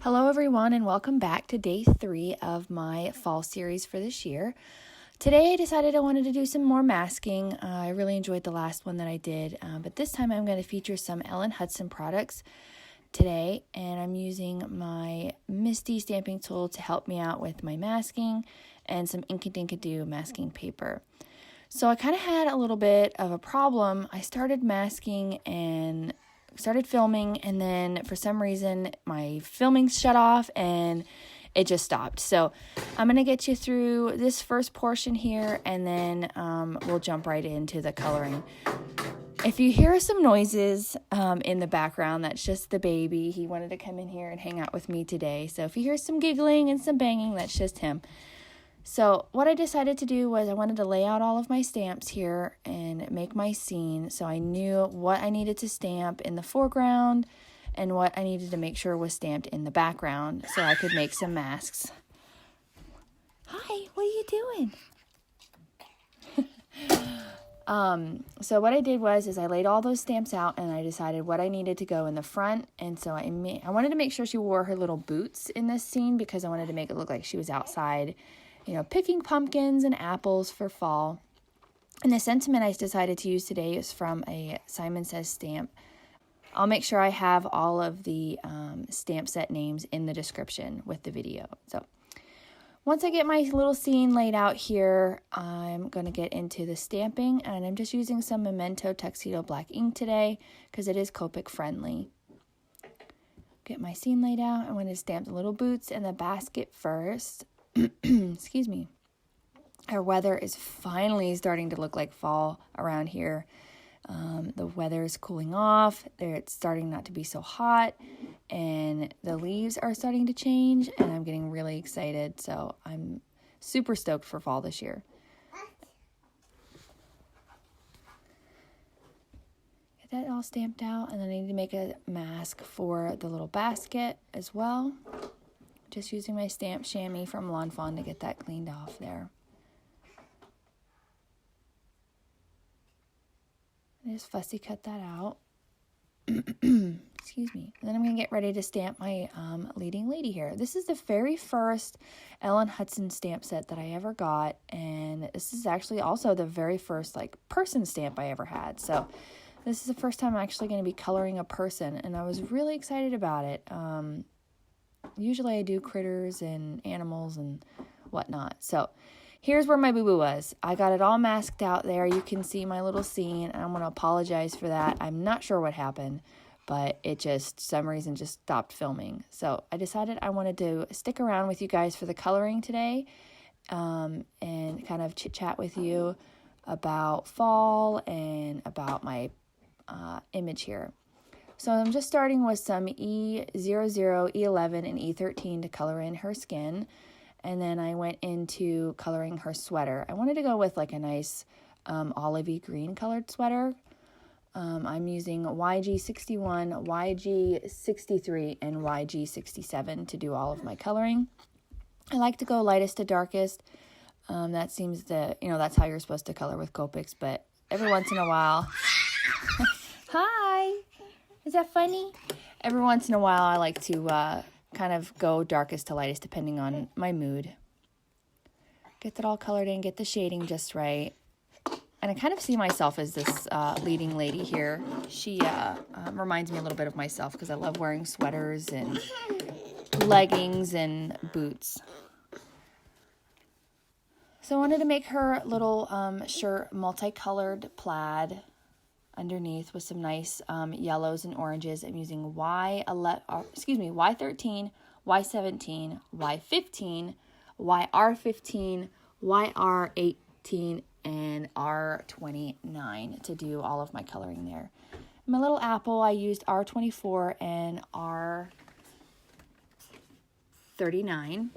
Hello everyone and welcome back to day 3 of my fall series for this year. Today I decided I wanted to do some more masking. I really enjoyed the last one that I did, but this time I'm going to feature some Huston products today, and I'm using my Misty stamping tool to help me out with my masking and some Ink-a-Dink-a-Doo masking paper. So I kind of had a little bit of a problem. I started masking and started filming, and then for some reason my filming shut off and it just stopped. So I'm going to get you through this first portion here, and then we'll jump right into the coloring. If you hear some noises in the background, that's just the baby. He wanted to come in here and hang out with me today. So if you hear some giggling and some banging, that's just him. So what I decided to do was I wanted to lay out all of my stamps here and make my scene, so I knew what I needed to stamp in the foreground and what I needed to make sure was stamped in the background so I could make some masks. Hi, what are you doing? So what I did was I laid all those stamps out, and I decided what I needed to go in the front. And so I wanted to make sure she wore her little boots in this scene because I wanted to make it look like she was outside, picking pumpkins and apples for fall. And the sentiment I decided to use today is from a Simon Says stamp. I'll make sure I have all of the stamp set names in the description with the video. So once I get my little scene laid out here, I'm going to get into the stamping, and I'm just using some Memento Tuxedo Black ink today because it is Copic friendly. Get my scene laid out. I'm going to stamp the little boots and the basket first. Excuse me. Our weather is finally starting to look like fall around here. The weather is cooling off. It's starting not to be so hot, and the leaves are starting to change, and I'm getting really excited. So I'm super stoked for fall this year. Get that all stamped out, and then I need to make a mask for the little basket as well. Just using my stamp chamois from Lawn Fawn to get that cleaned off there. I just fussy cut that out. Excuse me. And then I'm going to get ready to stamp my leading lady here. This is the very first Ellen Hudson stamp set that I ever got, and this is actually also the very first person stamp I ever had. So this is the first time I'm actually going to be coloring a person, and I was really excited about it. Usually I do critters and animals and whatnot. So here's where my boo-boo was. I got it all masked out there. You can see my little scene, and I'm going to apologize for that. I'm not sure what happened, but it just, some reason, just stopped filming. So I decided I wanted to stick around with you guys for the coloring today, and kind of chit-chat with you about fall and about my image here. So I'm just starting with some E00, E11, and E13 to color in her skin. And then I went into coloring her sweater. I wanted to go with a nice olivey green colored sweater. I'm using YG61, YG63, and YG67 to do all of my coloring. I like to go lightest to darkest. That seems that's how you're supposed to color with Copics, but every once in a while... Hi! Is that funny? Every once in a while, I like to kind of go darkest to lightest depending on my mood. Get that all colored in, get the shading just right. And I kind of see myself as this leading lady here. She reminds me a little bit of myself because I love wearing sweaters and leggings and boots. So I wanted to make her little shirt multicolored plaid underneath with some nice yellows and oranges. I'm using Y13, Y17, Y15, YR15, YR18, and R29 to do all of my coloring there. My little apple, I used R24 and R39.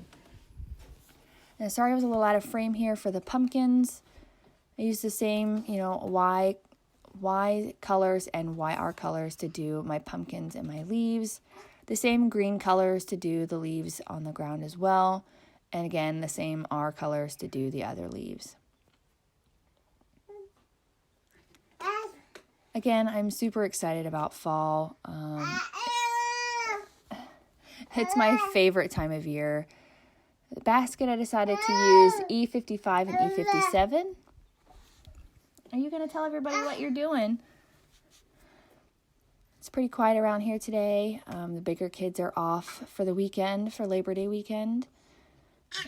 And sorry I was a little out of frame here for the pumpkins. I used the same, Y colors and YR colors to do my pumpkins and my leaves. The same green colors to do the leaves on the ground as well. And again, the same R colors to do the other leaves. Again, I'm super excited about fall. It's my favorite time of year. The basket, I decided to use E55 and E57. Are you going to tell everybody what you're doing? It's pretty quiet around here today. The bigger kids are off for the weekend, for Labor Day weekend.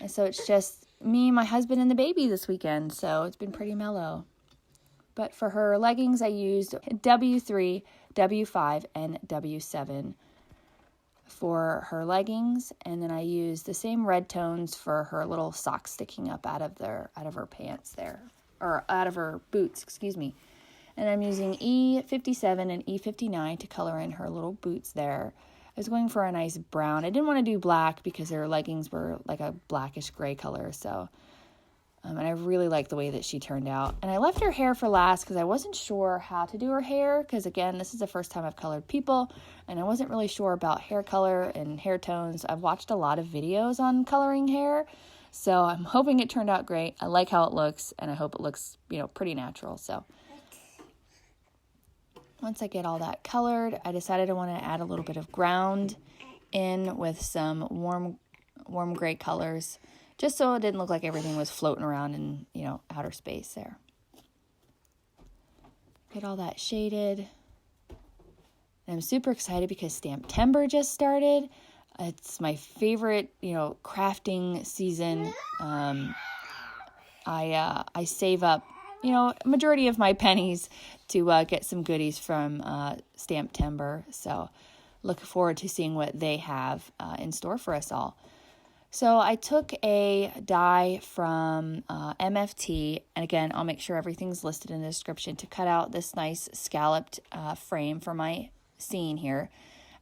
And so it's just me, my husband, and the baby this weekend. So it's been pretty mellow. But for her leggings, I used W3, W5, and W7 for her leggings. And then I used the same red tones for her little socks sticking up out of her pants there. Or out of her boots, excuse me. And I'm using E57 and E59 to color in her little boots there. I was going for a nice brown. I didn't want to do black because her leggings were like a blackish gray color. So, and I really like the way that she turned out. And I left her hair for last because I wasn't sure how to do her hair. Because again, this is the first time I've colored people. And I wasn't really sure about hair color and hair tones. I've watched a lot of videos on coloring hair. So I'm hoping it turned out great. I like how it looks. And I hope it looks, pretty natural. So once I get all that colored, I decided I want to add a little bit of ground in with some warm gray colors, just so it didn't look like everything was floating around in, outer space there. Get all that shaded. And I'm super excited because Stamptember just started. It's my favorite, crafting season. I save up majority of my pennies to get some goodies from Stamptember. So look forward to seeing what they have in store for us all. So I took a die from MFT, and again, I'll make sure everything's listed in the description, to cut out this nice scalloped frame for my scene here.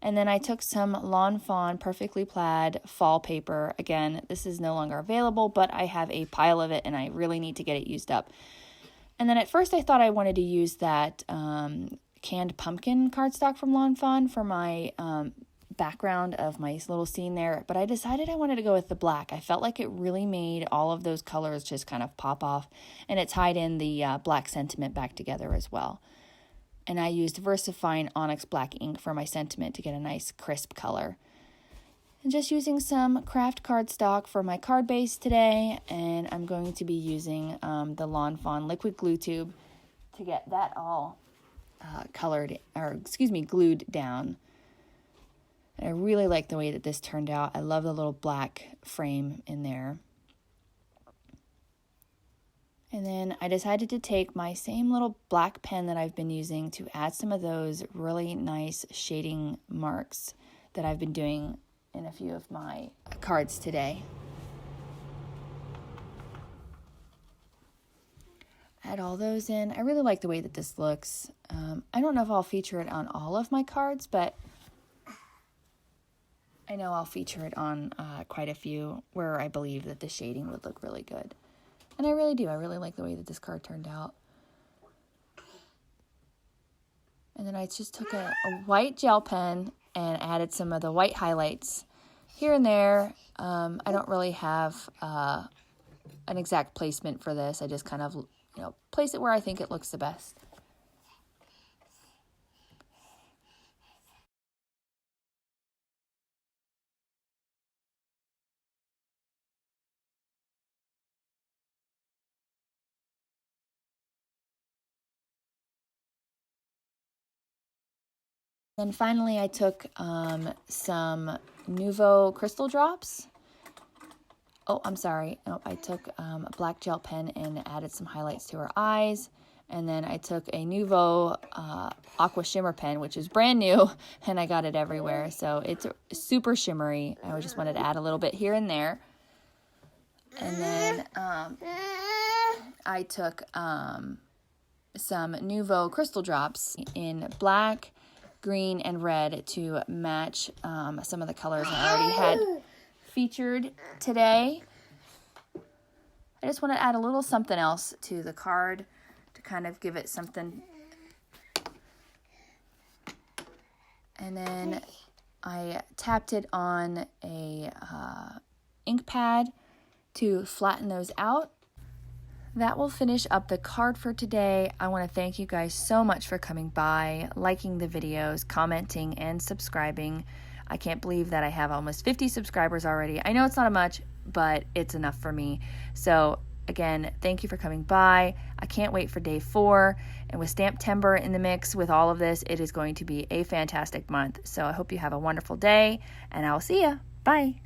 And then I took some Lawn Fawn Perfectly Plaid fall paper. Again, this is no longer available, but I have a pile of it, and I really need to get it used up. And then at first I thought I wanted to use that canned pumpkin cardstock from Lawn Fawn for my background of my little scene there. But I decided I wanted to go with the black. I felt like it really made all of those colors just kind of pop off. And it tied in the black sentiment back together as well. And I used VersaFine Onyx Black ink for my sentiment to get a nice crisp color. And just using some craft cardstock for my card base today, and I'm going to be using the Lawn Fawn liquid glue tube to get that all glued down. And I really like the way that this turned out. I love the little black frame in there. And then I decided to take my same little black pen that I've been using to add some of those really nice shading marks that I've been doing in a few of my cards today. Add all those in. I really like the way that this looks. I don't know if I'll feature it on all of my cards, but I know I'll feature it on quite a few where I believe that the shading would look really good. And I really do. I really like the way that this card turned out. And then I just took a white gel pen and added some of the white highlights here and there. I don't really have an exact placement for this. I just kind of, place it where I think it looks the best. Then finally, I took some Nuvo crystal drops. Oh, I'm sorry. No, I took a black gel pen and added some highlights to her eyes. And then I took a Nuvo Aqua Shimmer pen, which is brand new, and I got it everywhere. So it's super shimmery. I just wanted to add a little bit here and there. And then I took some Nuvo crystal drops in black, green, and red to match some of the colors I already had featured today. I just want to add a little something else to the card to kind of give it something. And then I tapped it on a ink pad to flatten those out. That will finish up the card for today. I want to thank you guys so much for coming by, liking the videos, commenting, and subscribing. I can't believe that I have almost 50 subscribers already. I know it's not much, but it's enough for me. So again, thank you for coming by. I can't wait for day 4. And with Stamptember in the mix with all of this, it is going to be a fantastic month. So I hope you have a wonderful day, and I'll see ya. Bye.